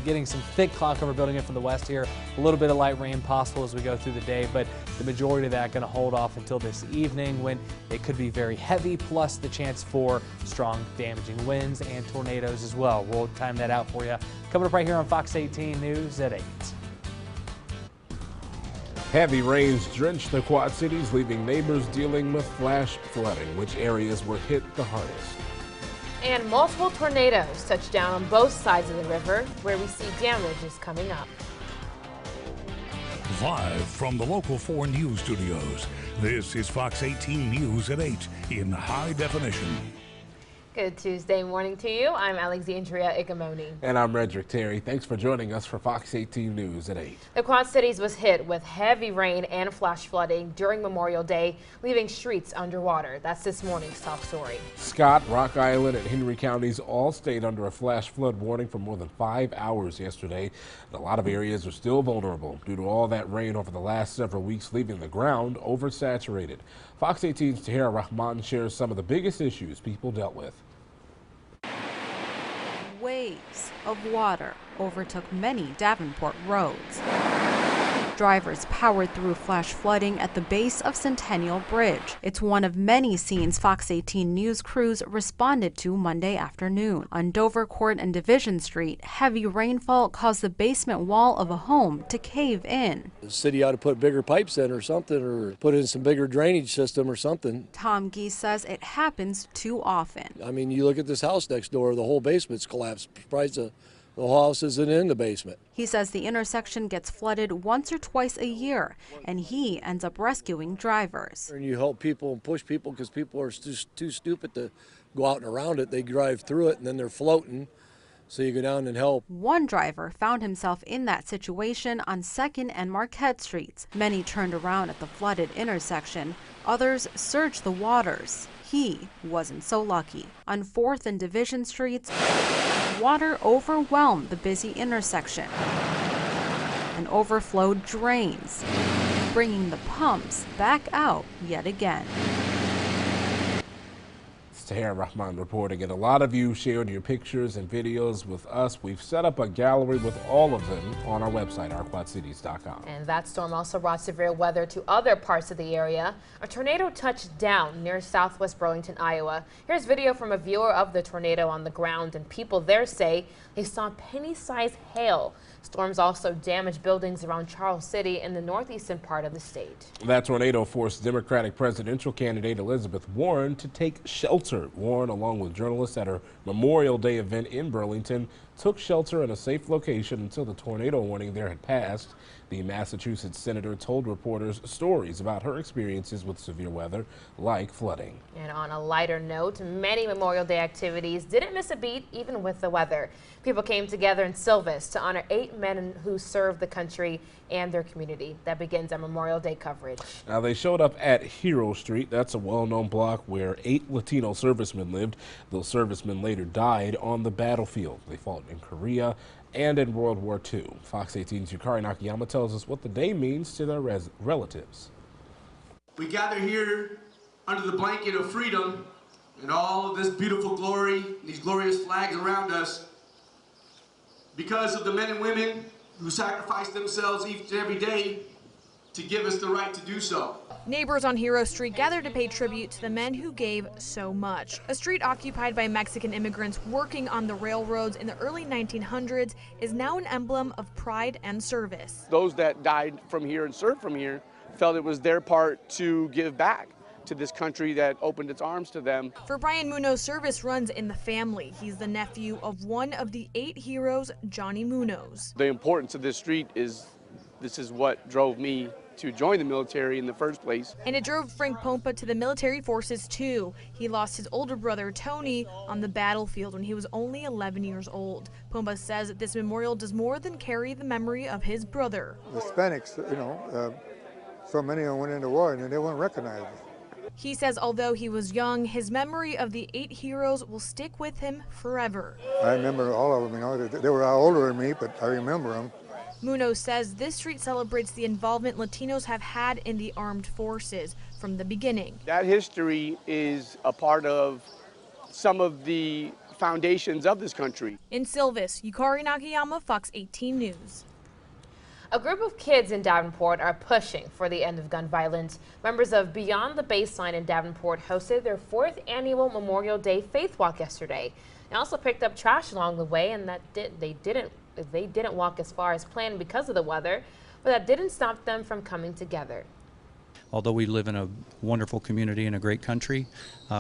getting some thick cloud cover building in from the west here. A little bit of light rain possible as we go through the day, but the majority of that going to hold off until this evening when it could be very heavy, plus the chance for strong damaging winds and tornadoes as well. We'll time that out for you. Coming up right here on Fox 18 News at 8. Heavy rains drenched the Quad Cities, leaving neighbors dealing with flash flooding. Which areas were hit the hardest? And multiple tornadoes touched down on both sides of the river, where we see damage is coming up. Live from the Local 4 News Studios, this is Fox 18 News at 8 in high definition. Good Tuesday morning to you. I'm Alexandria Igamoni. And I'm Redrick Terry. Thanks for joining us for Fox 18 News at 8. The Quad Cities was hit with heavy rain and flash flooding during Memorial Day, leaving streets underwater. That's this morning's top story. Scott, Rock Island, and Henry counties all stayed under a flash flood warning for more than 5 hours yesterday. And a lot of areas are still vulnerable due to all that rain over the last several weeks, leaving the ground oversaturated. Fox 18's Tahira Rahman shares some of the biggest issues people dealt with. Waves of water overtook many Davenport roads. Drivers powered through flash flooding at the base of Centennial Bridge. It's one of many scenes Fox 18 News crews responded to Monday afternoon. On Dover Court and Division Street, heavy rainfall caused the basement wall of a home to cave in. The city ought to put bigger pipes in or something, or put in some bigger drainage system or something. Tom Geese says it happens too often. I mean, you look at this house next door, the whole basement's collapsed. Surprised the whole house isn't in the basement. He says the intersection gets flooded once or twice a year, and he ends up rescuing drivers. And you help people and push people because people are too stupid to go out and around it. They drive through it and then they're floating. So you go down and help. One driver found himself in that situation on 2nd and Marquette Streets. Many turned around at the flooded intersection. Others surged the waters. He wasn't so lucky. On 4th and Division Streets, water overwhelmed the busy intersection and overflowed drains, bringing the pumps back out yet again. Tahira Rahman reporting, and a lot of you shared your pictures and videos with us. We've set up a gallery with all of them on our website, ourquadcities.com. And that storm also brought severe weather to other parts of the area. A tornado touched down near southwest Burlington, Iowa. Here's video from a viewer of the tornado on the ground, and people there say they saw penny-sized hail. Storms also damaged buildings around Charles City in the northeastern part of the state. That tornado forced Democratic presidential candidate Elizabeth Warren to take shelter. Warren, along with journalists at her Memorial Day event in Burlington, took shelter in a safe location until the tornado warning there had passed. The Massachusetts senator told reporters stories about her experiences with severe weather, like flooding. And on a lighter note, many Memorial Day activities didn't miss a beat, even with the weather. People came together in Silvis to honor 8 men who served the country and their community. That begins our Memorial Day coverage. Now, they showed up at Hero Street. That's a well-known block where 8 Latino servicemen lived. Those servicemen later died on the battlefield. They fought in Korea and in World War II. Fox 18's Yukari Nakayama tells us what the day means to their relatives. We gather here under the blanket of freedom and all of this beautiful glory, these glorious flags around us, because of the men and women who sacrifice themselves each and every day to give us the right to do so. Neighbors on Hero Street gathered to pay tribute to the men who gave so much. A street occupied by Mexican immigrants working on the railroads in the early 1900s is now an emblem of pride and service. Those that died from here and served from here felt it was their part to give back to this country that opened its arms to them. For Brian Munoz, service runs in the family. He's the nephew of one of the 8 heroes, Johnny Munoz. The importance of this street is, this is what drove me to join the military in the first place. And it drove Frank Pompa to the military forces too. He lost his older brother Tony on the battlefield when he was only 11 years old. Pompa says that this memorial does more than carry the memory of his brother. The Hispanics, so many of them went into war and they weren't recognized. He says although he was young, his memory of the 8 heroes will stick with him forever. I remember all of them, they were older than me, but I remember them. Munoz says this street celebrates the involvement Latinos have had in the armed forces from the beginning. That history is a part of some of the foundations of this country. In Silvis, Yukari Nakayama, Fox 18 News. A group of kids in Davenport are pushing for the end of gun violence. Members of Beyond the Baseline in Davenport hosted their 4th annual Memorial Day Faith Walk yesterday. They also picked up trash along the way, and they didn't walk as far as planned because of the weather, but that didn't stop them from coming together. Although we live in a wonderful community and a great country,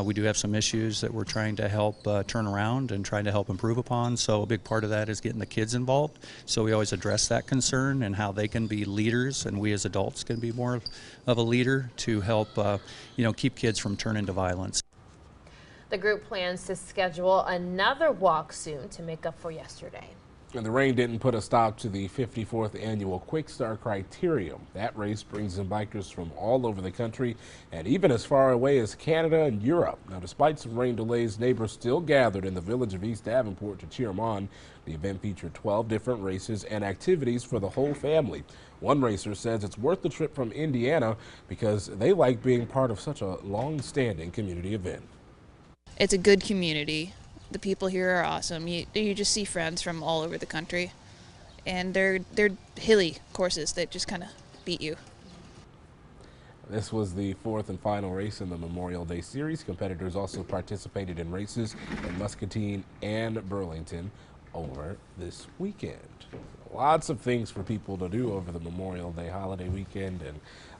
we do have some issues that we're trying to help turn around and trying to help improve upon. So a big part of that is getting the kids involved. So we always address that concern and how they can be leaders, and we as adults can be more of a leader to help keep kids from turning to violence. The group plans to schedule another walk soon to make up for yesterday. And the rain didn't put a stop to the 54th annual Quick Start Criterium. That race brings in bikers from all over the country and even as far away as Canada and Europe. Now, despite some rain delays, neighbors still gathered in the village of East Davenport to cheer them on. The event featured 12 different races and activities for the whole family. One racer says it's worth the trip from Indiana because they like being part of such a long-standing community event. It's a good community. The people here are awesome. You just see friends from all over the country, and they're hilly courses that just kind of beat you. This was the 4th and final race in the Memorial Day series. Competitors also participated in races in Muscatine and Burlington over this weekend. Lots of things for people to do over the Memorial Day holiday weekend, and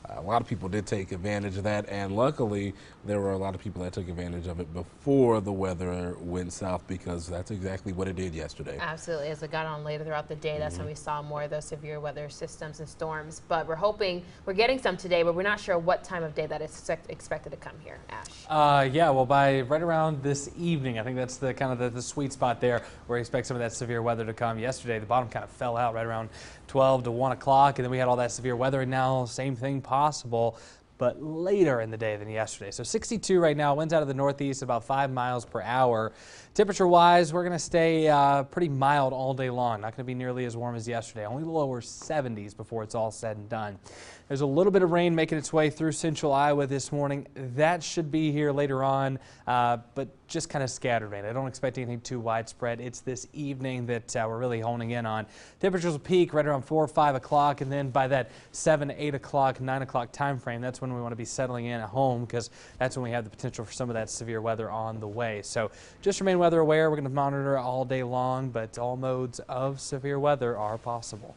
a lot of people did take advantage of that, and luckily there were a lot of people that took advantage of it before the weather went south, because that's exactly what it did yesterday. Absolutely. As it got on later throughout the day, that's when we saw more of those severe weather systems and storms. But we're getting some today, but we're not sure what time of day that is expected to come here. Ash. Yeah, well, by right around this evening, I think that's the kind of the sweet spot there where we expect some of that severe weather to come. Yesterday, the bottom kind of fell out right around 12 to 1 o'clock, and then we had all that severe weather, and now same thing possible, but later in the day than yesterday. So 62 right now, winds out of the northeast about 5 miles per hour. Temperature wise, we're going to stay pretty mild all day long. Not going to be nearly as warm as yesterday, only lower 70s before it's all said and done. There's a little bit of rain making its way through central Iowa this morning. That should be here later on, but just kind of scattered rain. I don't expect anything too widespread. It's this evening that we're really honing in on. Temperatures will peak right around 4 or 5 o'clock, and then by that 7, 8 o'clock, 9 o'clock time frame, that's when we want to be settling in at home, because that's when we have the potential for some of that severe weather on the way. So just remain weather aware. We're going to monitor all day long, but all modes of severe weather are possible.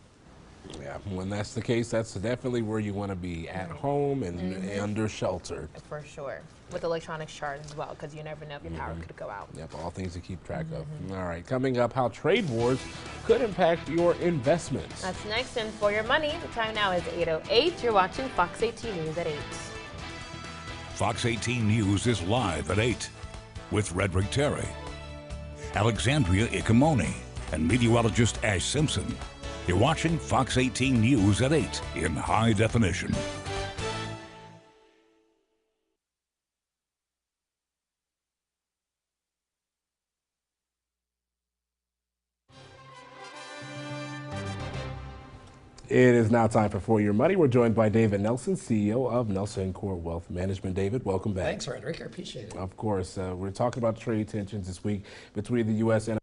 Yeah, when that's the case, that's definitely where you want to be, at home and under shelter. For sure. With electronics charged as well, because you never know if your power could go out. Yep, all things to keep track of. All right, coming up, how trade wars could impact your investments. That's next, and for your money, the time now is 8:08. You're watching Fox 18 News at 8. Fox 18 News is live at 8 with Redrick Terry, Alexandria Ikamoni, and meteorologist Ash Simpson. You're watching Fox 18 News at 8 in high definition. It is now time for Your Money. We're joined by David Nelson, CEO of Nelson Core Wealth Management. David, welcome back. Thanks, Redrick. I appreciate it. Of course. We're talking about trade tensions this week between the U.S. and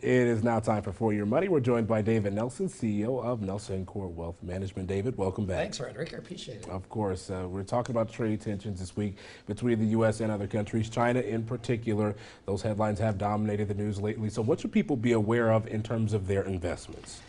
It is now time for Your Money. We're joined by David Nelson, CEO of Nelson Core Wealth Management. David, welcome back. Thanks, Frederick. I appreciate it. Of course. We're talking about trade tensions this week between the U.S. and other countries, China in particular. Those headlines have dominated the news lately. So what should people be aware of in terms of their investments?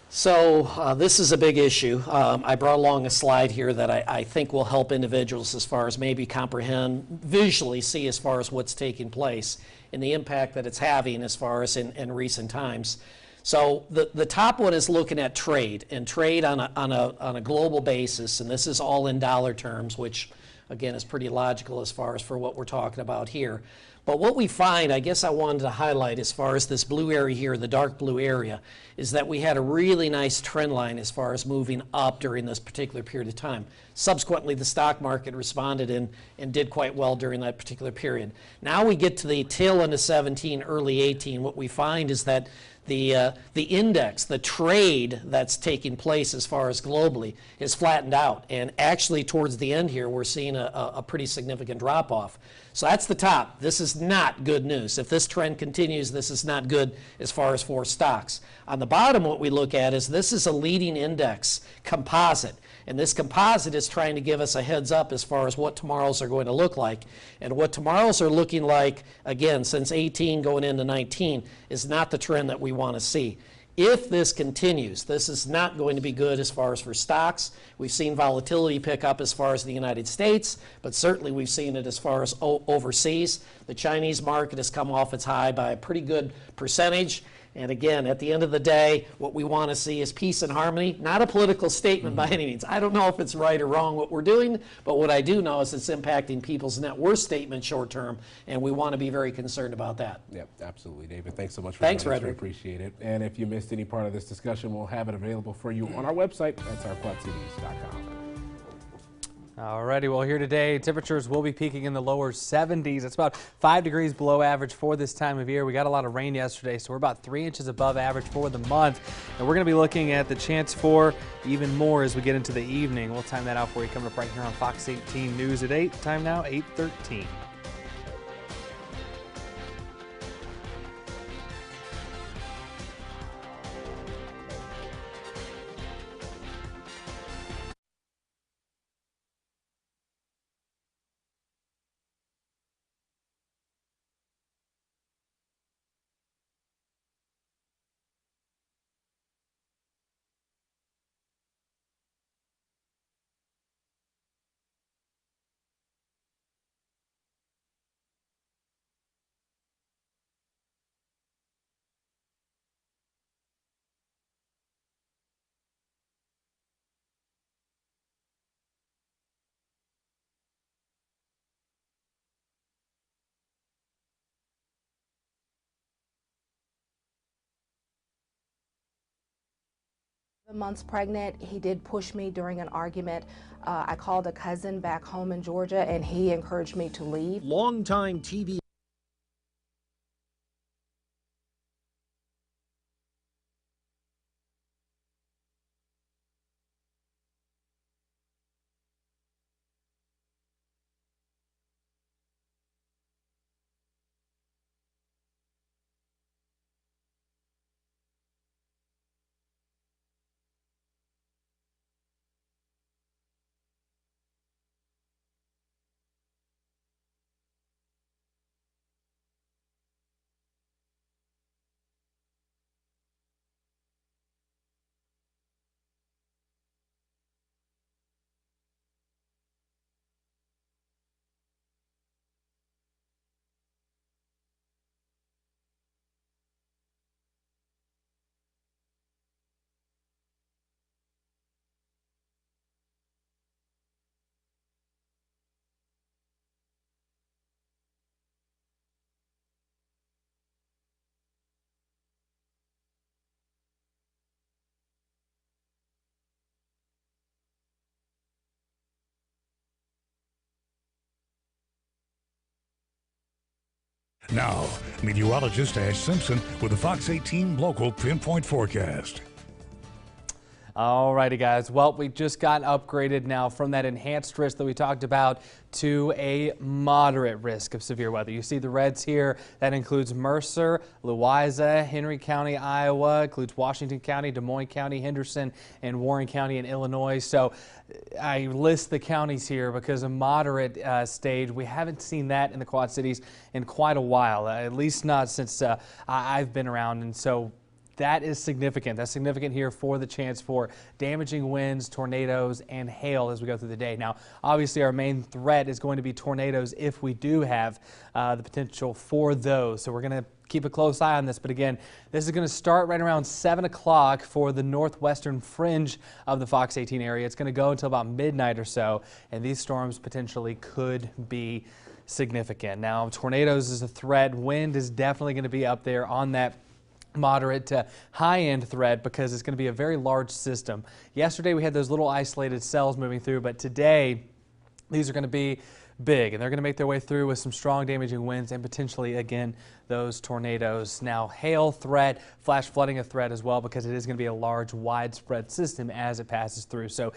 So this is a big issue. I brought along a slide here that I think will help individuals as far as maybe comprehend, visually see as far as what's taking place and the impact that it's having as far as in recent times. So the top one is looking at trade, and trade on a global basis, and this is all in dollar terms, which again is pretty logical as far as for what we're talking about here. But what we find, I guess I wanted to highlight as far as this blue area here, the dark blue area, is that we had a really nice trend line as far as moving up during this particular period of time. Subsequently, the stock market responded and did quite well during that particular period. Now we get to the tail end of 17, early 18. What we find is that the index, the trade that's taking place as far as globally is flattened out. And actually towards the end here, we're seeing a pretty significant drop off. So that's the top. This is not good news. If this trend continues, this is not good as far as for stocks. On the bottom, what we look at is this is a leading index composite. And this composite is trying to give us a heads up as far as what tomorrows are going to look like. And what tomorrows are looking like, again, since 18 going into 19, is not the trend that we want to see. If this continues, this is not going to be good as far as for stocks. We've seen volatility pick up as far as the United States, but certainly we've seen it as far as overseas. The Chinese market has come off its high by a pretty good percentage. And again, at the end of the day, what we want to see is peace and harmony, not a political statement by any means. I don't know if it's right or wrong what we're doing, but what I do know is it's impacting people's net worth statement short term, and we want to be very concerned about that. Yep, absolutely, David. Thanks so much for Thanks, joining us. Frederick. We appreciate it. And if you missed any part of this discussion, we'll have it available for you on our website. That's ourquadcities.com. Alrighty, well here today, temperatures will be peaking in the lower 70s. It's about 5 degrees below average for this time of year. We got a lot of rain yesterday, so we're about 3 inches above average for the month. And we're going to be looking at the chance for even more as we get into the evening. We'll time that out for you coming up right here on Fox 18 News at 8. Time now, 8:13. Months pregnant. He did push me during an argument. I called a cousin back home in Georgia and he encouraged me to leave. Longtime TV Now, meteorologist Ash Simpson with the Fox 18 local pinpoint forecast. All righty, guys. Well, we just got upgraded now from that enhanced risk that we talked about to a moderate risk of severe weather. You see the reds here. That includes Mercer, Louisa, Henry County, Iowa, includes Washington County, Des Moines County, Henderson, and Warren County in Illinois. So I list the counties here because a moderate stage, we haven't seen that in the Quad Cities in quite a while, at least not since I've been around. And so that is significant. That's significant here for the chance for damaging winds, tornadoes, and hail as we go through the day. Now, obviously, our main threat is going to be tornadoes if we do have the potential for those. So we're going to keep a close eye on this. But again, this is going to start right around 7 o'clock for the northwestern fringe of the Fox 18 area. It's going to go until about midnight or so, and these storms potentially could be significant. Now, tornadoes is a threat. Wind is definitely going to be up there on that moderate to high-end threat because it's going to be a very large system. Yesterday we had those little isolated cells moving through, but today these are going to be big, and they're going to make their way through with some strong damaging winds and potentially, again, those tornadoes. Now, hail threat, flash flooding a threat as well because it is going to be a large, widespread system as it passes through. So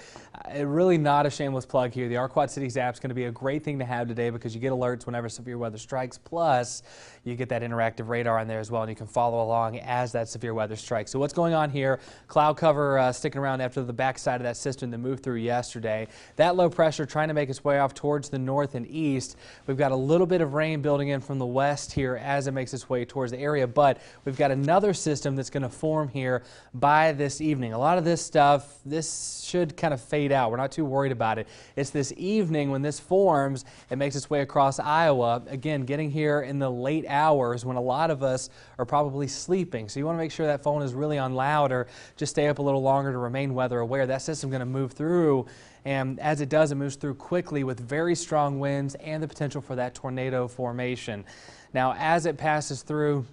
really not a shameless plug here. The Our Quad Cities app is going to be a great thing to have today because you get alerts whenever severe weather strikes, plus you get that interactive radar on there as well, and you can follow along as that severe weather strikes. So what's going on here? Cloud cover sticking around after the backside of that system that moved through yesterday. That low pressure trying to make its way off towards the north and east. We've got a little bit of rain building in from the west here as it makes its way towards the area, but we've got another system that's going to form here by this evening. A lot of this stuff, this should kind of fade out. We're not too worried about it. It's this evening when this forms, it makes its way across Iowa, again, getting here in the late hours when a lot of us are probably sleeping. So you want to make sure that phone is really on loud or just stay up a little longer to remain weather aware. That system's going to move through, and as it does, it moves through quickly with very strong winds and the potential for that tornado formation. Now, as it passes through,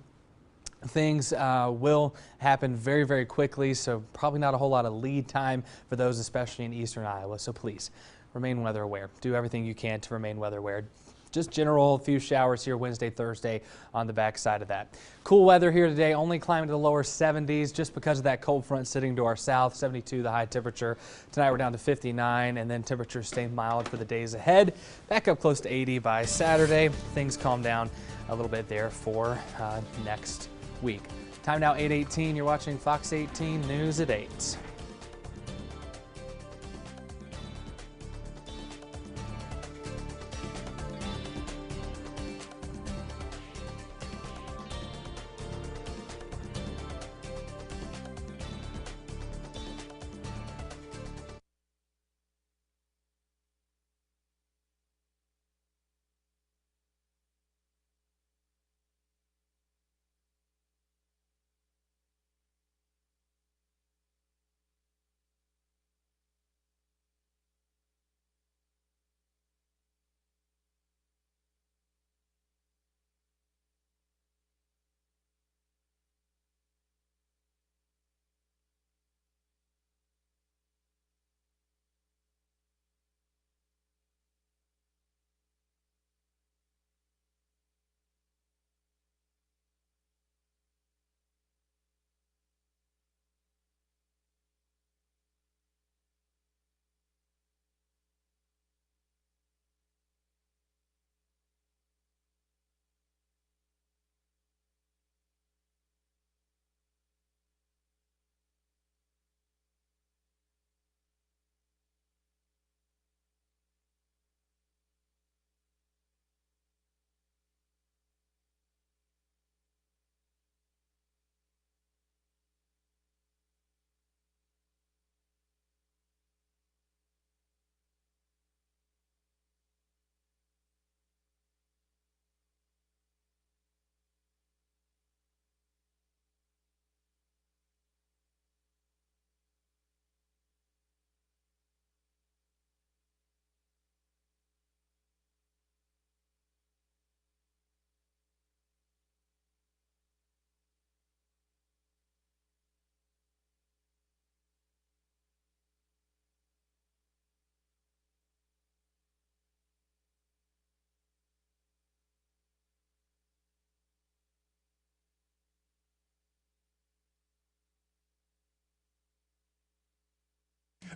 things will happen very, very quickly, so probably not a whole lot of lead time for those, especially in eastern Iowa. So please remain weather aware. Do everything you can to remain weather aware. Just general few showers here Wednesday, Thursday on the backside of that. Cool weather here today, only climbing to the lower 70s just because of that cold front sitting to our south. 72 the high temperature. Tonight we're down to 59, and then temperatures stay mild for the days ahead. Back up close to 80 by Saturday. Things calm down a little bit there for next week. Time now 8:18. You're watching Fox 18 News at 8.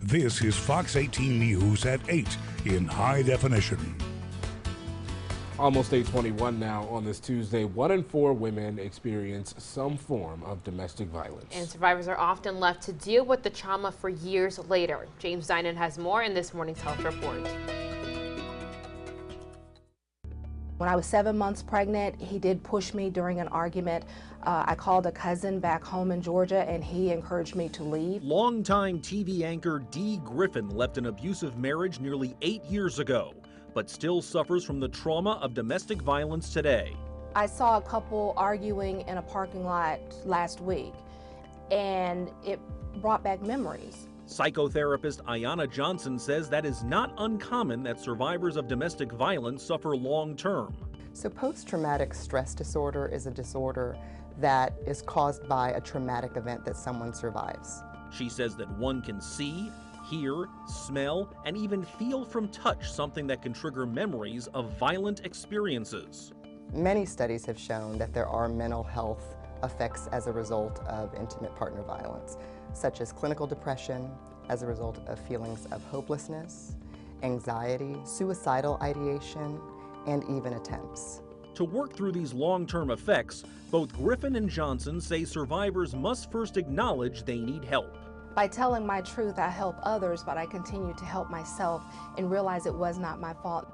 This is Fox 18 News at 8 in high definition. Almost 8:21 now on this Tuesday. 1 in 4 women experience some form of domestic violence. And survivors are often left to deal with the trauma for years later. James Dinan has more in this morning's health report. When I was 7 months pregnant, he did push me during an argument. I called a cousin back home in Georgia, and he encouraged me to leave. Longtime TV anchor Dee Griffin left an abusive marriage nearly 8 years ago, but still suffers from the trauma of domestic violence today. I saw a couple arguing in a parking lot last week, and it brought back memories. Psychotherapist Ayanna Johnson says that is not uncommon that survivors of domestic violence suffer long-term. So post-traumatic stress disorder is a disorder that is caused by a traumatic event that someone survives. She says that one can see, hear, smell, and even feel from touch something that can trigger memories of violent experiences. Many studies have shown that there are mental health effects as a result of intimate partner violence, such as clinical depression as a result of feelings of hopelessness, anxiety, suicidal ideation, and even attempts. To work through these long-term effects, both Griffin and Johnson say survivors must first acknowledge they need help. By telling my truth, I help others, but I continue to help myself and realize it was not my fault.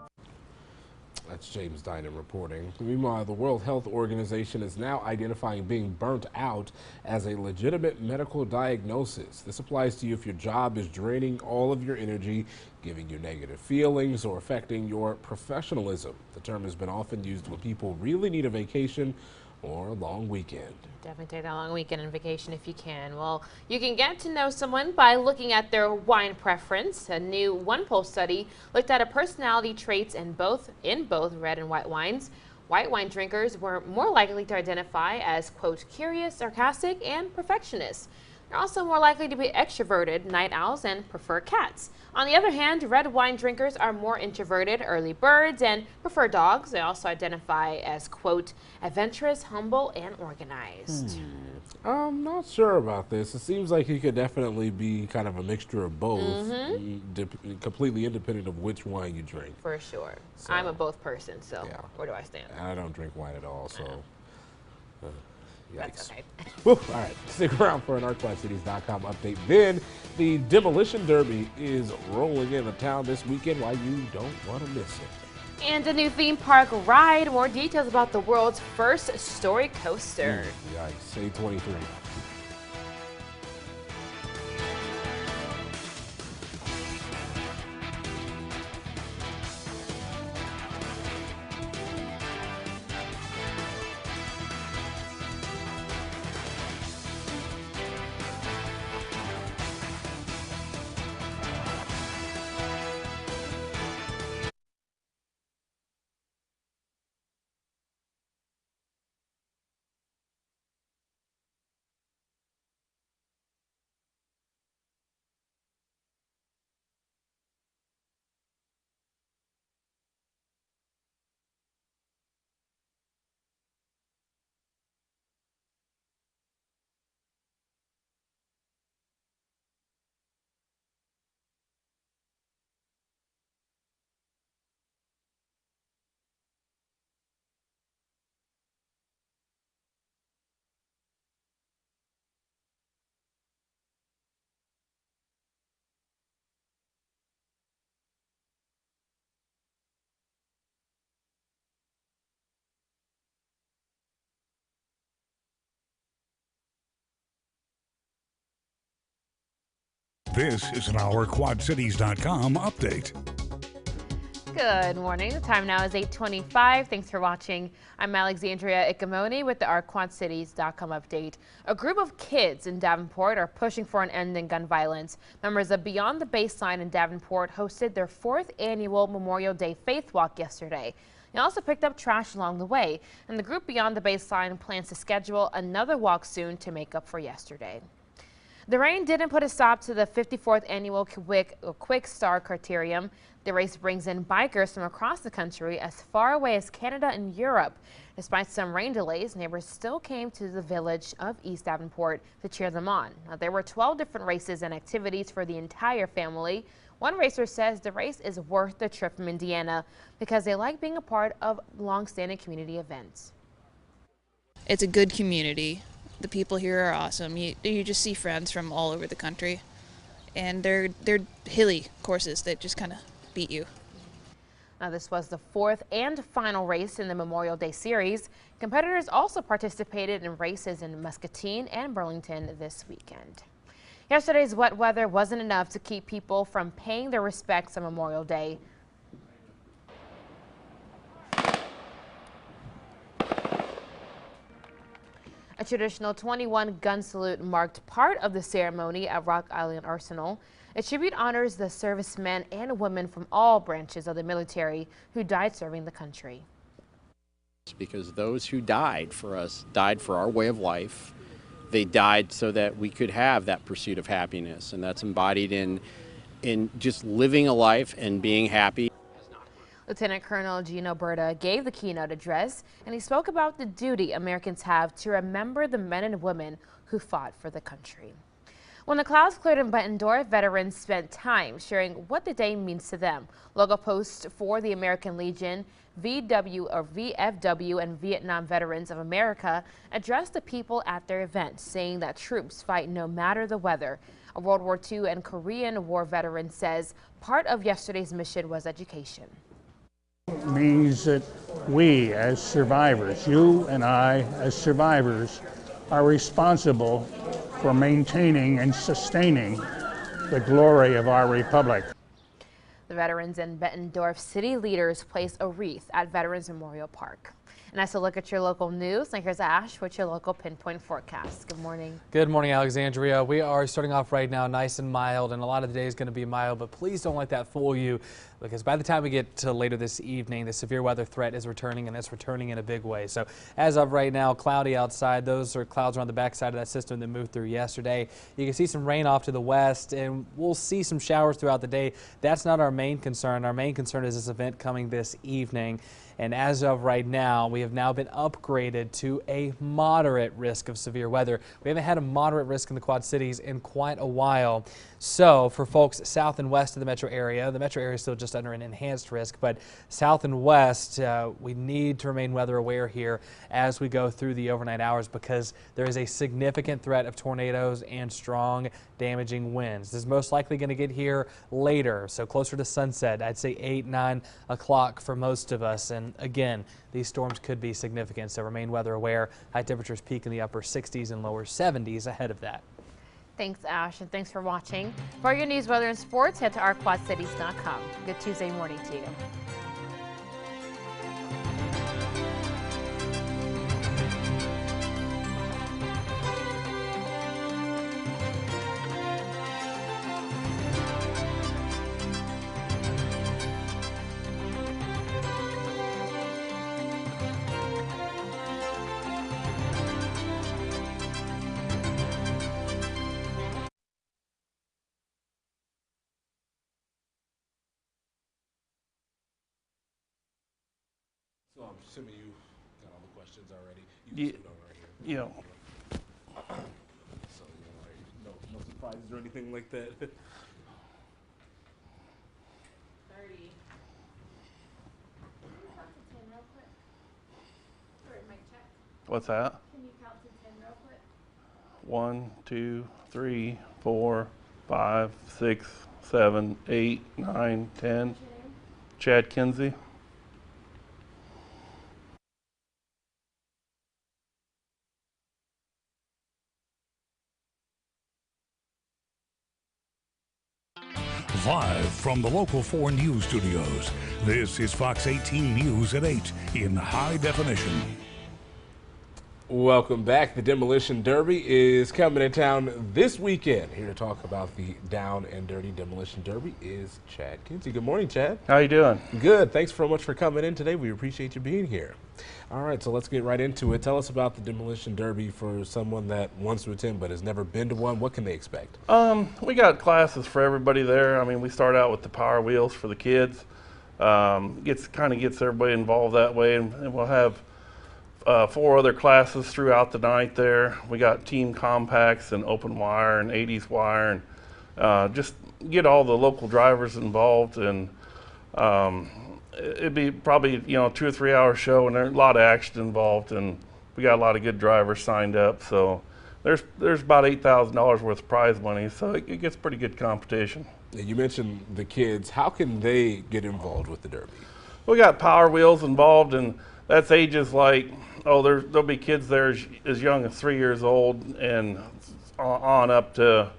That's James Dinan reporting. Meanwhile, the World Health Organization is now identifying being burnt out as a legitimate medical diagnosis. This applies to you if your job is draining all of your energy, giving you negative feelings, or affecting your professionalism. The term has been often used when people really need a vacation or a long weekend. Definitely take that long weekend and vacation if you can. Well, you can get to know someone by looking at their wine preference. A new OnePoll study looked at personality traits in both red and white wines. White wine drinkers were more likely to identify as, quote, curious, sarcastic, and perfectionist. They're also more likely to be extroverted, night owls, and prefer cats. On the other hand, red wine drinkers are more introverted, early birds, and prefer dogs. They also identify as, quote, adventurous, humble, and organized. I'm not sure about this. It seems like he could definitely be kind of a mixture of both, completely independent of which wine you drink. For sure. So, I'm a both person, so yeah. Where do I stand? I don't drink wine at all, so yikes. That's okay. Woo, all right, stick around for an ArquatCities.com update. Then the Demolition Derby is rolling into town this weekend. Why you don't want to miss it. And a new theme park ride. More details about the world's first story coaster. Yikes, 823. This is an OurQuadCities.com update. Good morning. The time now is 8:25. Thanks for watching. I'm Alexandria Ikamoni with the OurQuadCities.com update. A group of kids in Davenport are pushing for an end in gun violence. Members of Beyond the Baseline in Davenport hosted their 4th annual Memorial Day Faith Walk yesterday. They also picked up trash along the way, and the group Beyond the Baseline plans to schedule another walk soon to make up for yesterday. The rain didn't put a stop to the 54th annual Quick Start Criterium. The race brings in bikers from across the country as far away as Canada and Europe. Despite some rain delays, neighbors still came to the village of East Davenport to cheer them on. Now, there were 12 different races and activities for the entire family. One racer says the race is worth the trip from Indiana because they like being a part of long-standing community events. It's a good community. The people here are awesome. You just see friends from all over the country, and they're hilly courses that just kind of beat you. Now, this was the fourth and final race in the Memorial Day series. Competitors also participated in races in Muscatine and Burlington this weekend. Yesterday's wet weather wasn't enough to keep people from paying their respects on Memorial Day. A traditional 21-gun salute marked part of the ceremony at Rock Island Arsenal. A tribute honors the servicemen and women from all branches of the military who died serving the country. Because those who died for us died for our way of life. They died so that we could have that pursuit of happiness, and that's embodied in just living a life and being happy. Lieutenant Colonel Gino Berta gave the keynote address, and he spoke about the duty Americans have to remember the men and women who fought for the country. When the clouds cleared in Bettendorf, veterans spent time sharing what the day means to them. Logo posts for the American Legion, VFW, and Vietnam Veterans of America addressed the people at their event, saying that troops fight no matter the weather. A World War II and Korean War veteran says part of yesterday's mission was education. It means that we as survivors, you and I as survivors, are responsible for maintaining and sustaining the glory of our republic. The veterans and Bettendorf city leaders placed a wreath at Veterans Memorial Park. And that's a look at your local news. Now here's Ash with your local pinpoint forecast. Good morning. Good morning, Alexandria. We are starting off right now nice and mild, and a lot of the day is going to be mild, but please don't let that fool you, because by the time we get to later this evening, the severe weather threat is returning, and it's returning in a big way. So as of right now, cloudy outside. Those are clouds around the backside of that system that moved through yesterday. You can see some rain off to the west, and we'll see some showers throughout the day. That's not our main concern. Our main concern is this event coming this evening. And as of right now, we have now been upgraded to a moderate risk of severe weather. We haven't had a moderate risk in the Quad Cities in quite a while. So for folks south and west of the metro area is still just under an enhanced risk, but south and west, we need to remain weather aware here as we go through the overnight hours, because there is a significant threat of tornadoes and strong damaging winds. This is most likely going to get here later, so closer to sunset. I'd say 8, 9 o'clock for most of us. And again, these storms could be significant, so remain weather aware. High temperatures peak in the upper 60s and lower 70s ahead of that. Thanks, Ash, and thanks for watching. For your news, weather, and sports, head to ourquadcities.com. Good Tuesday morning to you. So I'm assuming you got all the questions already. Yeah. Just right here. Yeah. So no surprises or anything like that. 30. What's that? Can you count to 10 real quick? 1, 2, 3, 4, 5, 6, 7, 8, 9, 10. Chad Kinsey. Live from the Local 4 News Studios, this is Fox 18 News at 8 in high definition. Welcome back. The Demolition Derby is coming to town this weekend. Here to talk about the Down and Dirty Demolition Derby is Chad Kinsey. Good morning, Chad. How you doing? Good. Thanks so much for coming in today. We appreciate you being here. All right, so let's get right into it. Tell us about the Demolition Derby for someone that wants to attend but has never been to one. What can they expect? We got classes for everybody there. I mean, we start out with the Power Wheels for the kids. Gets everybody involved that way, and we'll have 4 other classes throughout the night there. We got team compacts and open wire and 80s wire, and just get all the local drivers involved. And it'd be probably 2 or 3 hour show, and there's a lot of action involved, and we got a lot of good drivers signed up. So there's about $8,000 worth of prize money, so it gets pretty good competition. You mentioned the kids. How can they get involved with the Derby? We got Power Wheels involved, and that's ages like, there'll be kids there as young as 3 years old and on up to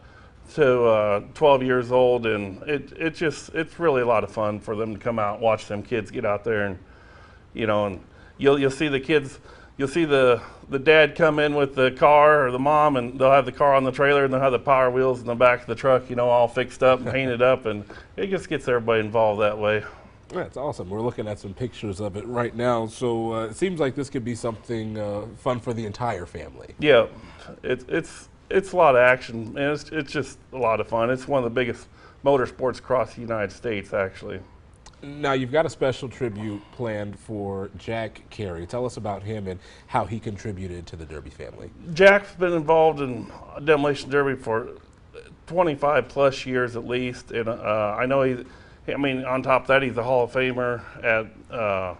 12 years old, and it's really a lot of fun for them to come out and watch them kids get out there, and and you'll see the kids, you'll see the dad come in with the car or the mom, and they'll have the car on the trailer and they'll have the Power Wheels in the back of the truck, all fixed up and painted up, and it just gets everybody involved that way. That's awesome. We're looking at some pictures of it right now, so it seems like this could be something fun for the entire family. Yeah, it's a lot of action, and it's just a lot of fun. It's one of the biggest motorsports across the United States, actually. Now, you've got a special tribute planned for Jack Carey. Tell us about him and how he contributed to the Derby family. Jack's been involved in Demolition Derby for 25 plus years at least, and I know on top of that, he's a Hall of Famer at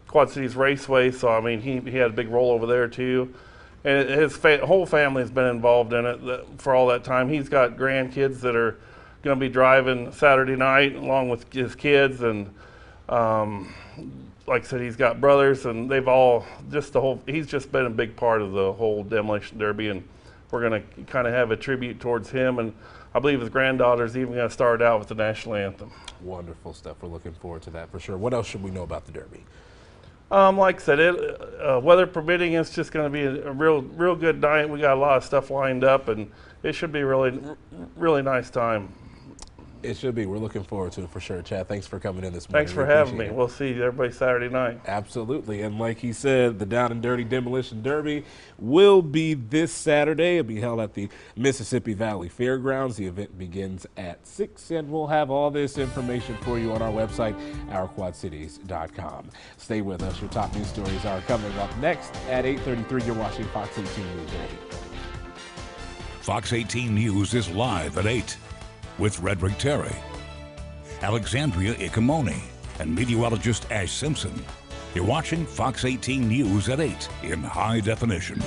Quad Cities Raceway, so he had a big role over there too. And his whole family has been involved in it for all that time. He's got grandkids that are going to be driving Saturday night along with his kids, and like I said, he's got brothers, and they've all he's just been a big part of the whole Demolition Derby, and we're going to kind of have a tribute towards him, and I believe his granddaughter's even going to start out with the national anthem. Wonderful stuff. We're looking forward to that for sure. What else should we know about the Derby? Like I said, weather permitting, it's just going to be a real good night. We got a lot of stuff lined up, and it should be a really nice time. It should be. We're looking forward to it for sure. Chad, thanks for coming in this morning. Thanks for having me. We'll see everybody Saturday night. Absolutely. And like he said, the Down and Dirty Demolition Derby will be this Saturday. It'll be held at the Mississippi Valley Fairgrounds. The event begins at 6, and we'll have all this information for you on our website, ourquadcities.com. Stay with us. Your top news stories are coming up next at 8:33. You're watching Fox 18 News at 8. Fox 18 News is live at 8 with Redrick Terry, Alexandria Icamoni, and meteorologist Ash Simpson. You're watching Fox 18 News at 8 in high definition.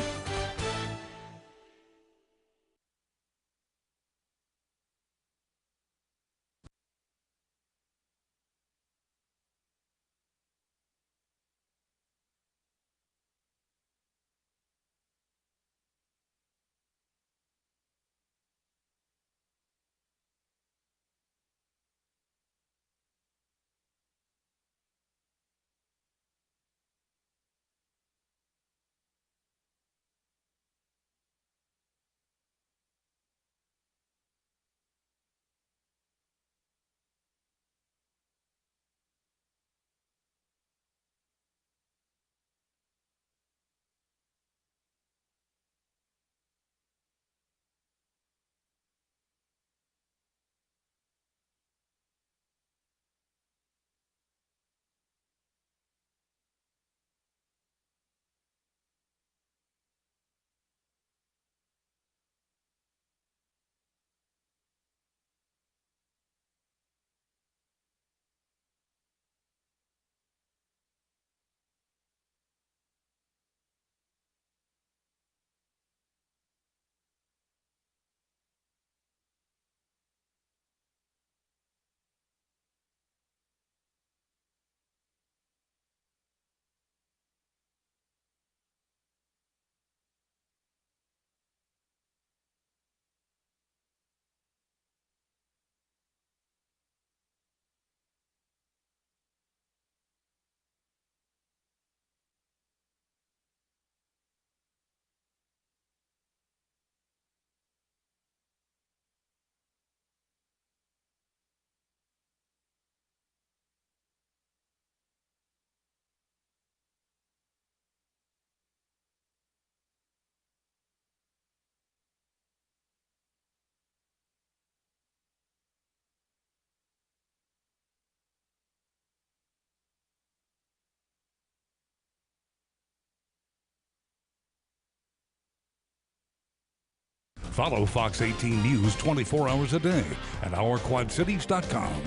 Follow Fox 18 News 24 hours a day at ourquadcities.com.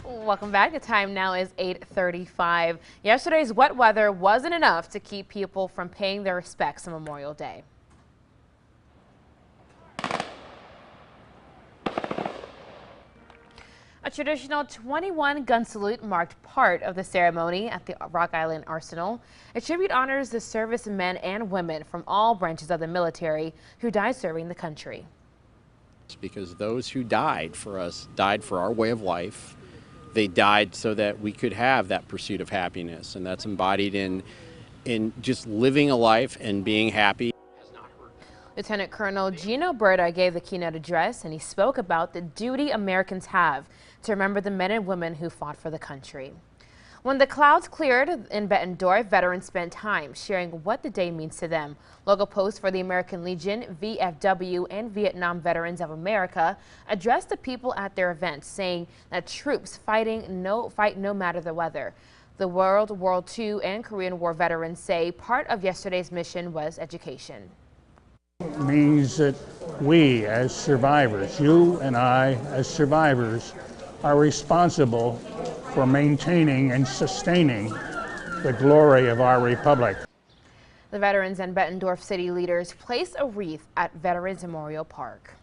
Welcome back. The time now is 8:35. Yesterday's wet weather wasn't enough to keep people from paying their respects on Memorial Day. A traditional 21-gun salute marked part of the ceremony at the Rock Island Arsenal. A tribute honors the servicemen and women from all branches of the military who died serving the country. Because those who died for us, died for our way of life. They died so that we could have that pursuit of happiness, and that's embodied in just living a life and being happy. Lieutenant Colonel Gino Berta gave the keynote address, and he spoke about the duty Americans have to remember the men and women who fought for the country. When the clouds cleared in Bettendorf, veterans spent time sharing what the day means to them. Local posts for the American Legion, VFW, and Vietnam Veterans of America addressed the people at their events, saying that troops fight no matter the weather. The World War II and Korean War veterans say part of yesterday's mission was education. Means that we as survivors, you and I as survivors, are responsible for maintaining and sustaining the glory of our republic. The veterans and Bettendorf city leaders placed a wreath at Veterans Memorial Park.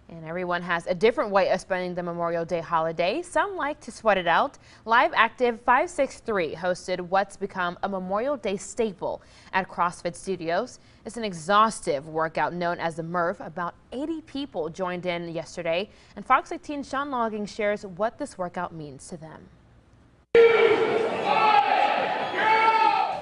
And everyone has a different way of spending the Memorial Day holiday. Some like to sweat it out. Live Active 563 hosted what's become a Memorial Day staple at CrossFit Studios. It's an exhaustive workout known as the Murph. About 80 people joined in yesterday, and Fox 18's Sean Logging shares what this workout means to them.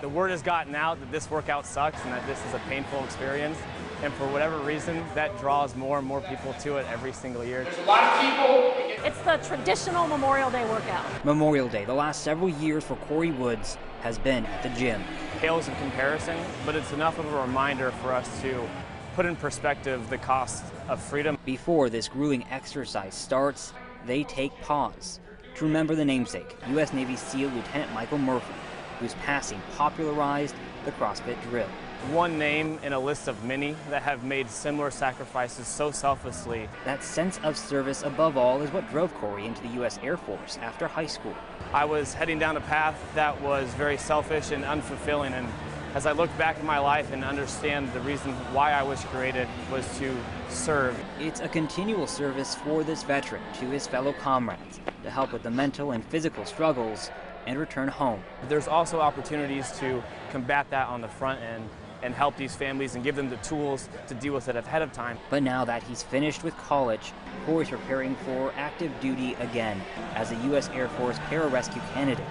The word has gotten out that this workout sucks and that this is a painful experience. And for whatever reason, that draws more and more people to it every single year. There's a lot of people. It's the traditional Memorial Day workout. Memorial Day, the last several years for Corey Woods, has been at the gym. Pales in comparison, but it's enough of a reminder for us to put in perspective the cost of freedom. Before this grueling exercise starts, they take pause to remember the namesake, U.S. Navy SEAL Lieutenant Michael Murphy, whose passing popularized the CrossFit drill. One name in a list of many that have made similar sacrifices so selflessly. That sense of service above all is what drove Corey into the U.S. Air Force after high school. I was heading down a path that was very selfish and unfulfilling, and as I look back at my life and understand the reason why I was created was to serve. It's a continual service for this veteran to his fellow comrades to help with the mental and physical struggles and return home. There's also opportunities to combat that on the front end and help these families and give them the tools to deal with it ahead of time. But now that he's finished with college, Corey's preparing for active duty again as a U.S. Air Force pararescue candidate.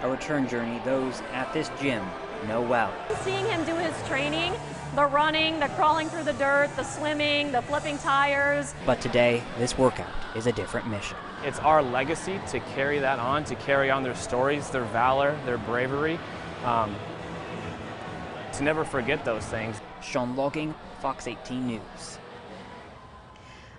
A return journey those at this gym know well. Seeing him do his training, the running, the crawling through the dirt, the swimming, the flipping tires. But today, this workout is a different mission. It's our legacy to carry that on, to carry on their stories, their valor, their bravery. To never forget those things. Sean Logging, Fox 18 News.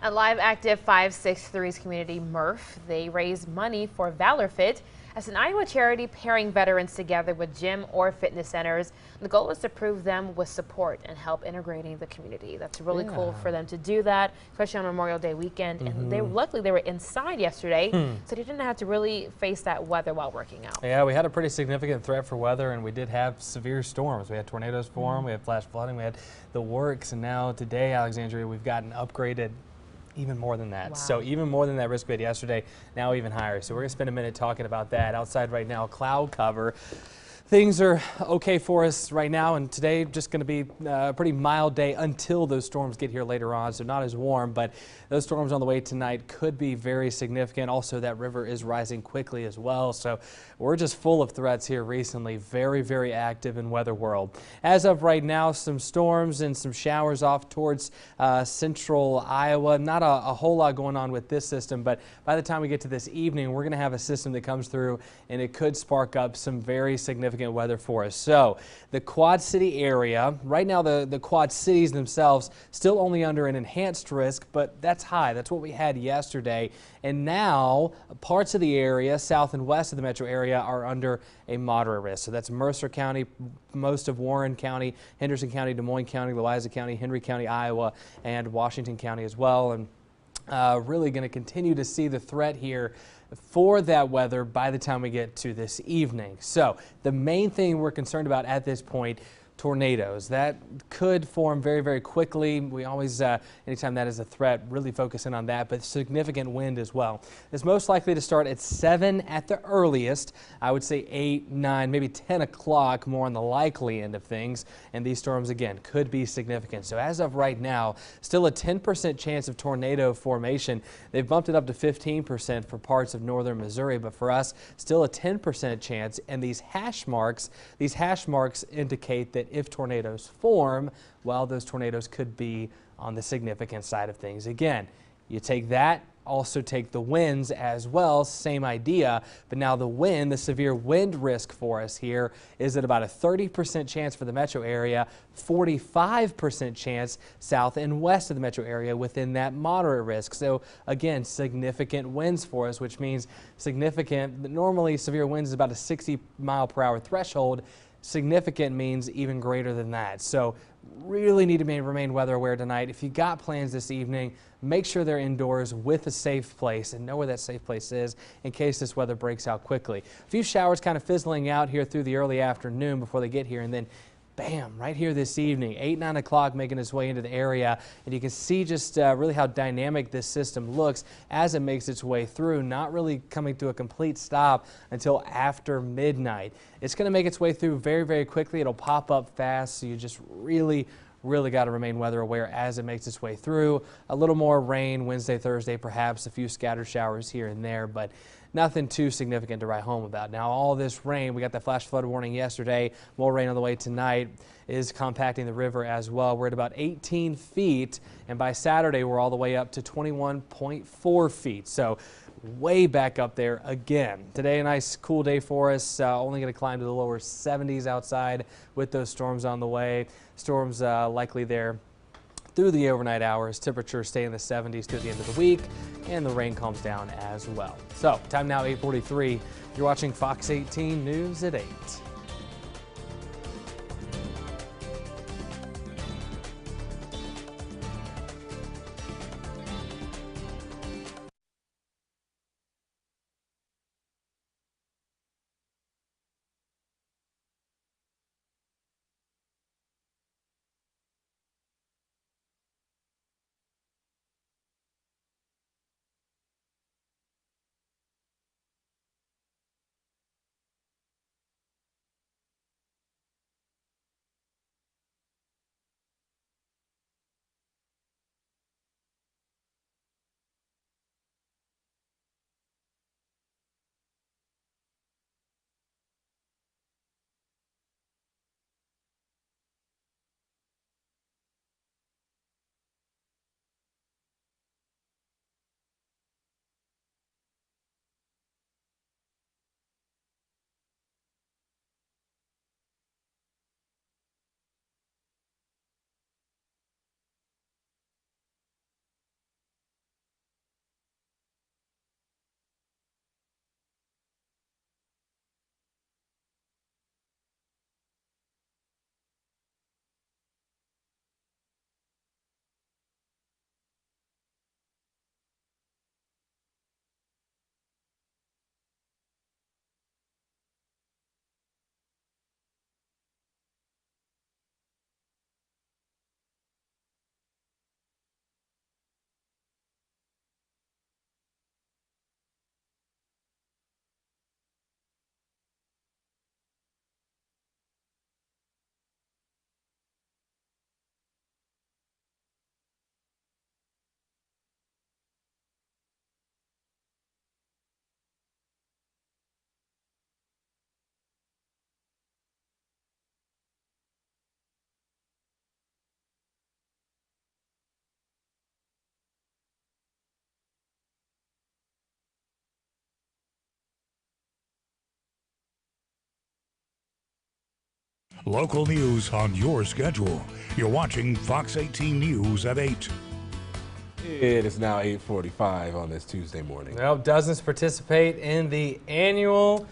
At Live Active 563's community Murph, they raise money for ValorFit. As an Iowa charity pairing veterans together with gym or fitness centers, the goal is to prove them with support and help integrating the community. That's really cool for them to do that, especially on Memorial Day weekend. And luckily they were inside yesterday, so they didn't have to really face that weather while working out. Yeah, we had a pretty significant threat for weather, and we did have severe storms. We had tornadoes form, we had flash flooding, we had the works, and now today, Alexandria, we've gotten upgraded even more than that. Wow. So even more than that risk we had yesterday, now even higher. So we're going to spend a minute talking about that. Outside right now, cloud cover. Things are okay for us right now, and today just going to be a pretty mild day until those storms get here later on, so not as warm, but those storms on the way tonight could be very significant. Also, that river is rising quickly as well, so we're just full of threats here recently. Very, very active in weather world. As of right now, some storms and some showers off towards central Iowa. Not a whole lot going on with this system, but by the time we get to this evening, we're going to have a system that comes through, and it could spark up some very significant significant weather for us. So the Quad City area, right now the Quad Cities themselves still only under an enhanced risk, but that's high. That's what we had yesterday. And now parts of the area, south and west of the metro area, are under a moderate risk. So that's Mercer County, most of Warren County, Henderson County, Des Moines County, Louisa County, Henry County, Iowa, and Washington County as well. And really going to continue to see the threat here for that weather by the time we get to this evening. So the main thing we're concerned about at this point, tornadoes. That could form very, very quickly. We always, anytime that is a threat, really focus in on that, but significant wind as well. It's most likely to start at 7 at the earliest. I would say 8, 9, maybe 10 o'clock more on the likely end of things. And these storms, again, could be significant. So as of right now, still a 10% chance of tornado formation. They've bumped it up to 15% for parts of northern Missouri, but for us, still a 10% chance. And these hash marks indicate that if tornadoes form, well, those tornadoes could be on the significant side of things. Again, you take that, also take the winds as well, same idea, but now the wind, the severe wind risk for us here is at about a 30% chance for the metro area, 45% chance south and west of the metro area within that moderate risk. So again, significant winds for us, which means significant, normally severe winds is about a 60-mile-per-hour threshold. Significant means even greater than that. So really need to remain weather aware tonight. If you got plans this evening, make sure they're indoors with a safe place and know where that safe place is in case this weather breaks out quickly. A few showers kind of fizzling out here through the early afternoon before they get here, and then bam, right here this evening, 8, 9 o'clock making its way into the area. And you can see just really how dynamic this system looks as it makes its way through, not really coming to a complete stop until after midnight. It's going to make its way through very, very quickly. It'll pop up fast, so you just really got to remain weather aware as it makes its way through. A little more rain Wednesday, Thursday, perhaps a few scattered showers here and there, but nothing too significant to write home about. Now, all this rain, we got the flash flood warning yesterday. More rain on the way tonight is compacting the river as well. We're at about 18 feet, and by Saturday, we're all the way up to 21.4 feet. So way back up there again. Today, a nice cool day for us. Only going to climb to the lower 70s outside with those storms on the way. Storms likely there through the overnight hours. Temperatures stay in the 70s through the end of the week, and the rain calms down as well. So, time now 8:43. You're watching Fox 18 News at 8. Local news on your schedule. You're watching Fox 18 News at 8. It is now 8:45 on this Tuesday morning. Well, dozens participate in the annual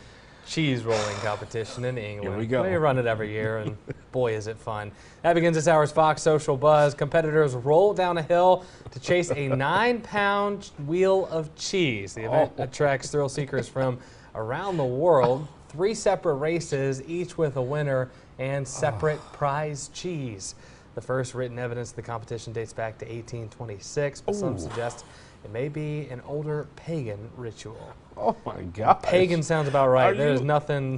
cheese rolling competition in England. Here we go. We run it every year, and boy, is it fun. That begins this hour's Fox Social Buzz. Competitors roll down a hill to chase a 9-pound wheel of cheese. The event attracts thrill seekers from around the world. 3 separate races, each with a winner and separate prize cheese. The first written evidence of the competition dates back to 1826, but some suggest it may be an older pagan ritual. Oh my God! Pagan sounds about right. There's nothing.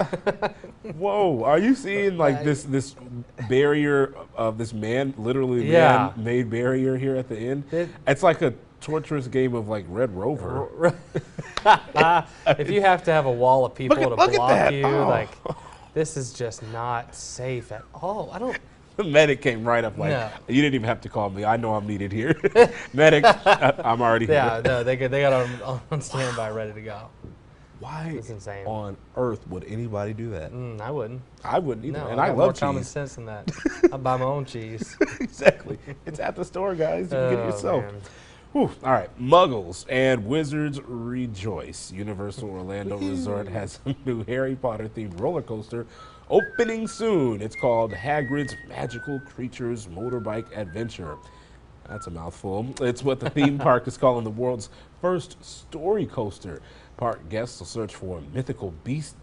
Whoa! Are you seeing like this barrier of this literally man-made barrier here at the end? It's like a torturous game of like Red Rover. If you have to have a wall of people to look at block that. you, Oh. like this is just not safe at all. I don't. The medic came right up like, No. you didn't even have to call me. I know I'm needed here. Medic, I'm already here. Yeah, no, they got on standby, ready to go. Why It's insane. on earth would anybody do that? I wouldn't. I wouldn't either. No, And I I got more love common cheese. sense than that. I buy my own cheese. Exactly. It's at the store, guys. You can get it Oh, yourself. man. Whew. All right. Muggles and Wizards rejoice. Universal Orlando Resort has a new Harry Potter themed roller coaster opening soon. It's called Hagrid's Magical Creatures Motorbike Adventure. That's a mouthful. It's what the theme park is calling the world's first story coaster. Park guests will search for mythical beats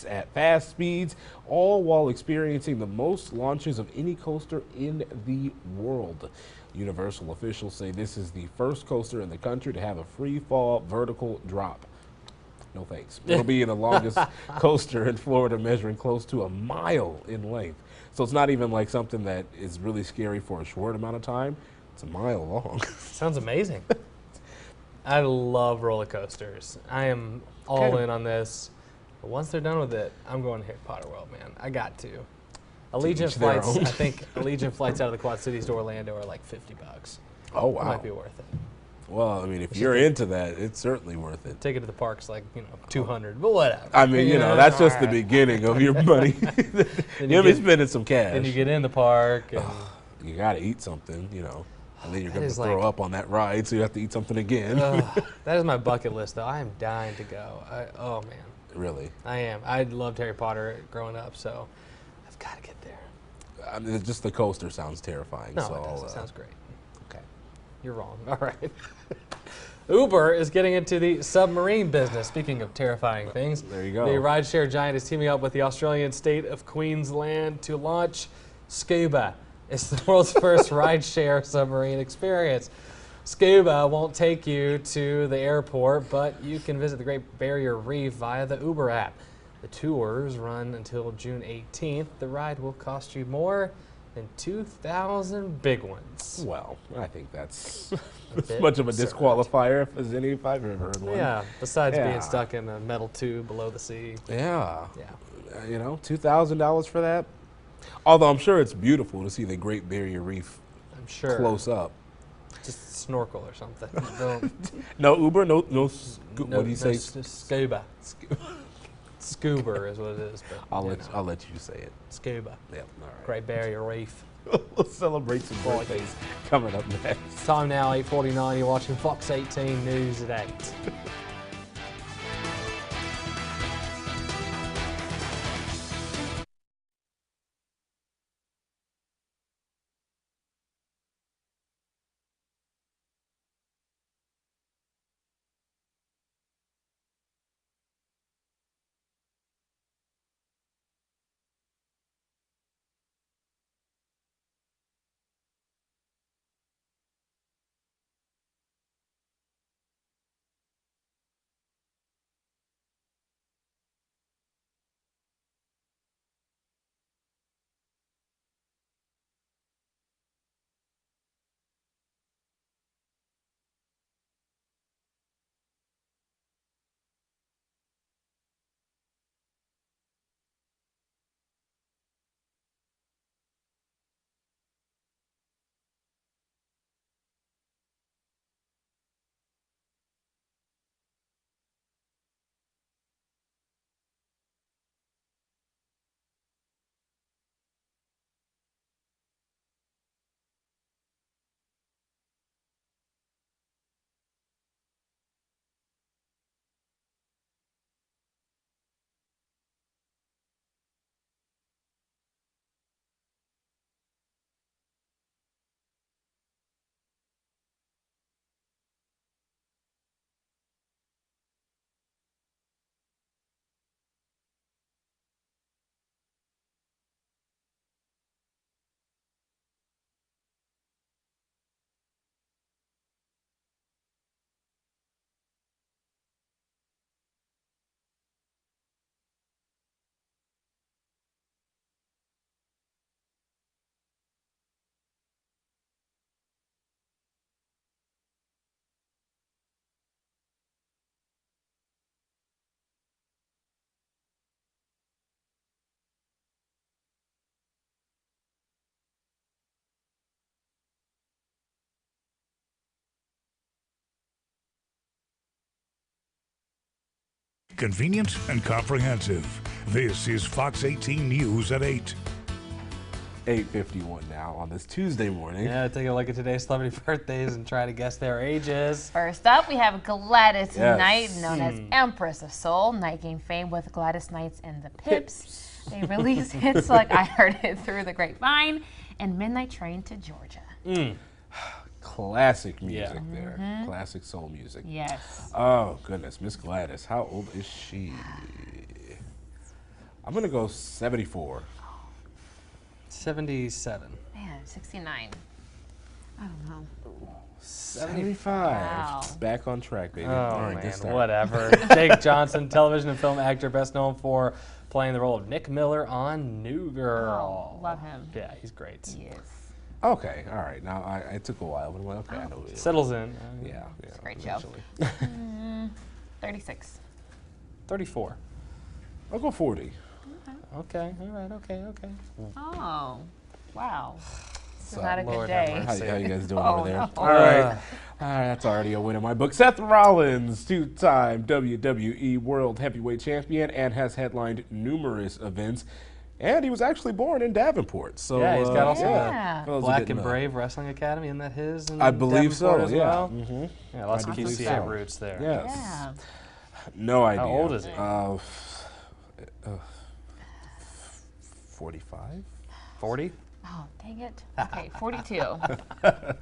at fast speeds, all while experiencing the most launches of any coaster in the world. Universal officials say this is the first coaster in the country to have a free fall vertical drop. No thanks. It'll be the longest coaster in Florida, measuring close to a mile in length. So it's not even like something that is really scary for a short amount of time. It's a mile long. Sounds amazing. I love roller coasters. I am all in on this. But once they're done with it, I'm going to Harry Potter World, man. I got to. Allegiant each their flights, own. I think Allegiant flights out of the Quad Cities to Orlando are like $50. Oh, wow. It might be worth it. Well, I mean, if you're into that, it's certainly worth it. Ticket to the park's like, $200, but whatever. I mean, that's just the Alright. beginning of your money. You'll be spending some cash. Then you get in the park. And You got to eat something, and then you're That going to is throw like- up on that ride, so you have to eat something again. That is my bucket list, though. I am dying to go. Oh, man. Really? I am. I loved Harry Potter growing up, so I've got to get there. I mean, just the coaster sounds terrifying. No, so, it does. It sounds great. Okay. You're wrong. All right. Uber is getting into the submarine business. Speaking of terrifying things, there you go. The rideshare giant is teaming up with the Australian state of Queensland to launch Scuba. It's the world's first rideshare submarine experience. Scuba won't take you to the airport, but you can visit the Great Barrier Reef via the Uber app. The tours run until June 18th. The ride will cost you more than 2,000 big ones. Well, I think that's bit as much of a absurd. disqualifier as any if I've ever heard one. Yeah, besides Yeah. being stuck in a metal tube below the sea. Yeah. Yeah. $2,000 for that? Although I'm sure it's beautiful to see the Great Barrier Reef I'm sure. close up. Just snorkel or something. Don't- No Uber, no what do you say? Scuba. Scuba is what it is. But, I'll let you say it. Scuba. Yep. All right. Great Barrier Reef. We'll celebrate some birthdays coming up next. Time now, 8:49. You're watching Fox 18 News at 8. convenient and comprehensive. This is Fox 18 News at 8. 8:51 now on this Tuesday morning. Yeah, take a look at today's celebrity birthdays and try to guess their ages. First up, we have Gladys Yes. Knight, known as Empress of Soul. Knight gained fame with Gladys Knights and the Pips. They released hits like I Heard It Through the Grapevine and Midnight Train to Georgia. Classic music there. Classic soul music. Yes. Oh, goodness. Miss Gladys, how old is she? I'm going to go 74. 77. Man, 69. I don't know. 75. Wow. Back on track, baby. Oh, All right, man, good start. whatever. Jake Johnson, television and film actor, best known for playing the role of Nick Miller on New Girl. Oh, love him. Yeah, he's great. Yes. Okay, all right. Now, I took a while, but I'm like, okay, I know who it is. Settles in. Yeah. It's a great show. 36. 34. I'll go 40. Okay, all right, okay. Oh, wow. This is So, not a good Lord have day. mercy. How you guys doing Oh, over there? no. All right. That's already a win in my book. Seth Rollins, two-time WWE World Heavyweight Champion and has headlined numerous events. And he was actually born in Davenport. So Yeah, he's got also Yeah. the Black and Brave Wrestling Academy. Isn't that his? In I believe so, Davenport as yeah. well? Mhm. Yeah, lots I of believe QCA so. roots there. Yes. Yeah. No idea. How old is he? 45? 40? Oh, dang it. Okay, 42. What do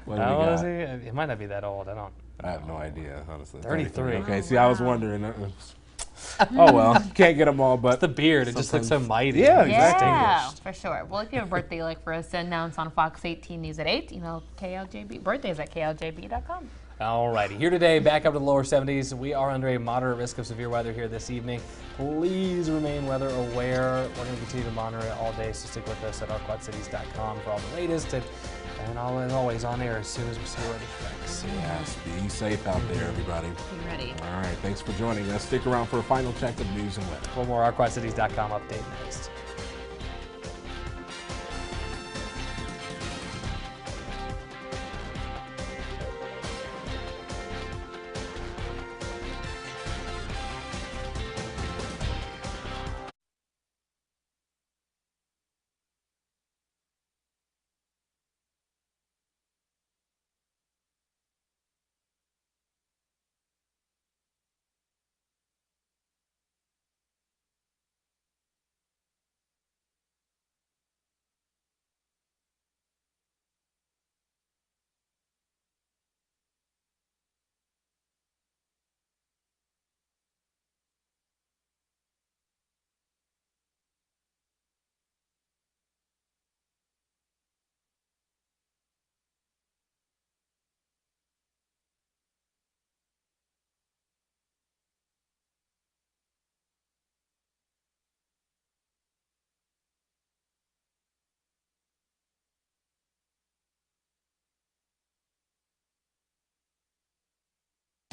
we How old is got? he? He might not be that old. I have no idea, honestly. 33. Okay, Oh, see, I was wow. wondering. Oh, well, can't get them all, but. It's the beard. It just looks so mighty. Yeah, Yeah, exactly. for sure. Well, if you have a birthday like for us to announce on Fox 18 News at 8, KLJB, birthdays at KLJB.com. Alrighty, here today, back up to the lower 70s. We are under a moderate risk of severe weather here this evening. Please remain weather aware. We're going to continue to monitor it all day, so stick with us at ourquadcities.com for all the latest and always on air as soon as we see what it affects. Yes, be safe out there, everybody. Be ready. All right, thanks for joining us. Stick around for a final check of news and weather. One more ourquadcities.com update next.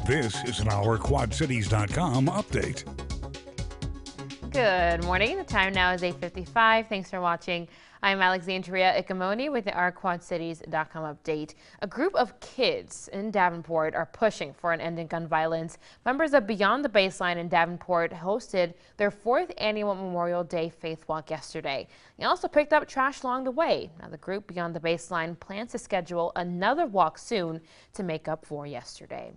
This is an OurQuadCities.com update. Good morning. The time now is 8:55. Thanks for watching. I'm Alexandria Ikamoni with the OurQuadCities.com update. A group of kids in Davenport are pushing for an end in gun violence. Members of Beyond the Baseline in Davenport hosted their 4th annual Memorial Day Faith Walk yesterday. They also picked up trash along the way. Now, the group Beyond the Baseline plans to schedule another walk soon to make up for yesterday.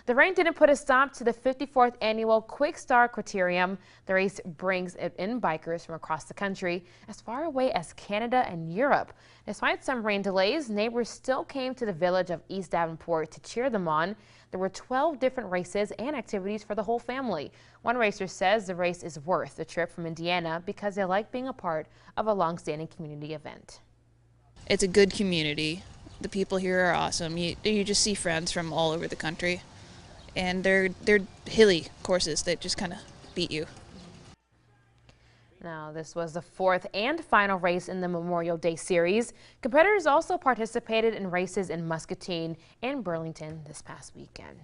The rain didn't put a stop to the 54th annual Quick Start Criterium. The race brings in bikers from across the country, as far away as Canada and Europe. Despite some rain delays, neighbors still came to the village of East Davenport to cheer them on. There were 12 different races and activities for the whole family. One racer says the race is worth the trip from Indiana because they like being a part of a long-standing community event. It's a good community. The people here are awesome. You just see friends from all over the country. And they're hilly courses that just kind of beat you. Now, this was the 4th and final race in the Memorial Day series. Competitors also participated in races in Muscatine and Burlington this past weekend.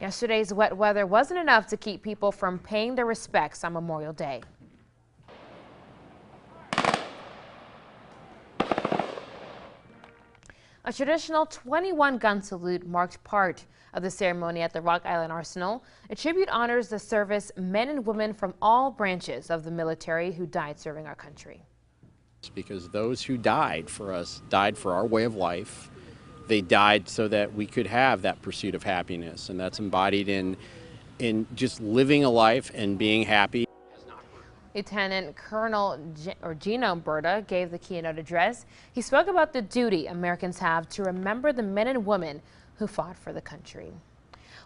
Yesterday's wet weather wasn't enough to keep people from paying their respects on Memorial Day. A traditional 21-gun salute marked part of the ceremony at the Rock Island Arsenal. A tribute honors the service men and women from all branches of the military who died serving our country. Because those who died for us, died for our way of life. They died so that we could have that pursuit of happiness, and that's embodied in just living a life and being happy. Lieutenant Colonel Gino Berta gave the keynote address. He spoke about the duty Americans have to remember the men and women who fought for the country.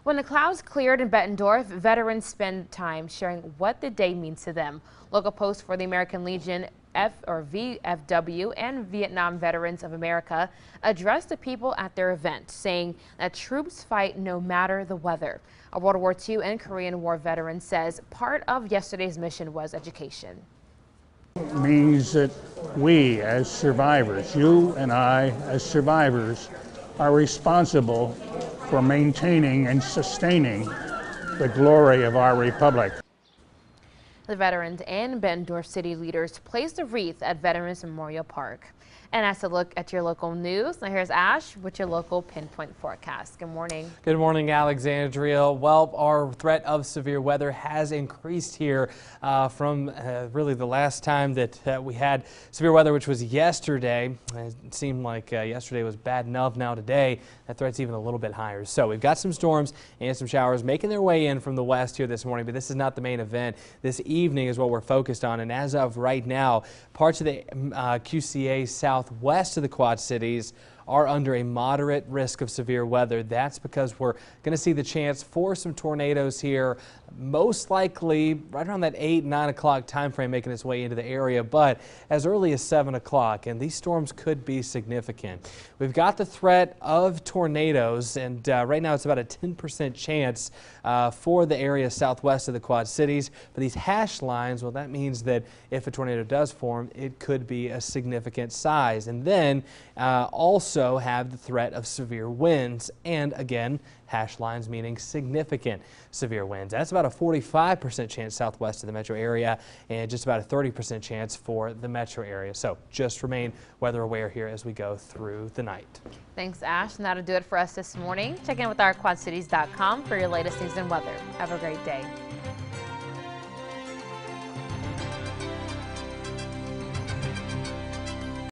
When the clouds cleared in Bettendorf, veterans spent time sharing what the day means to them. Local posts for the American Legion VFW and Vietnam Veterans of America addressed the people at their event, saying that troops fight no matter the weather. A World War II and Korean War veteran says part of yesterday's mission was education. It means that we as survivors, you and I as survivors, are responsible for maintaining and sustaining the glory of our republic. The veterans and Bettendorf city leaders placed a wreath at Veterans Memorial Park. And that's a look at your local news. Now here's Ash with your local pinpoint forecast. Good morning. Good morning, Alexandria. Well, our threat of severe weather has increased here from really the last time that we had severe weather, which was yesterday. It seemed like yesterday was bad enough. Now today, that threat's even a little bit higher. So we've got some storms and some showers making their way in from the west here this morning, but this is not the main event. This evening is what we're focused on. And as of right now, parts of the QCA southwest of the Quad Cities are under a moderate risk of severe weather. That's because we're going to see the chance for some tornadoes here, most likely right around that 8-9 o'clock time frame, making its way into the area, but as early as 7 o'clock, and these storms could be significant. We've got the threat of tornadoes, and right now it's about a 10% chance for the area southwest of the Quad Cities. For these hash lines, well, that means that if a tornado does form, it could be a significant size. And then also have the threat of severe winds, and again, hash lines meaning significant severe winds. That's about a 45% chance southwest of the metro area and just about a 30% chance for the metro area. So just remain weather aware here as we go through the night. Thanks, Ash. And that'll do it for us this morning. Check in with our quadcities.com for your latest news and weather. Have a great day.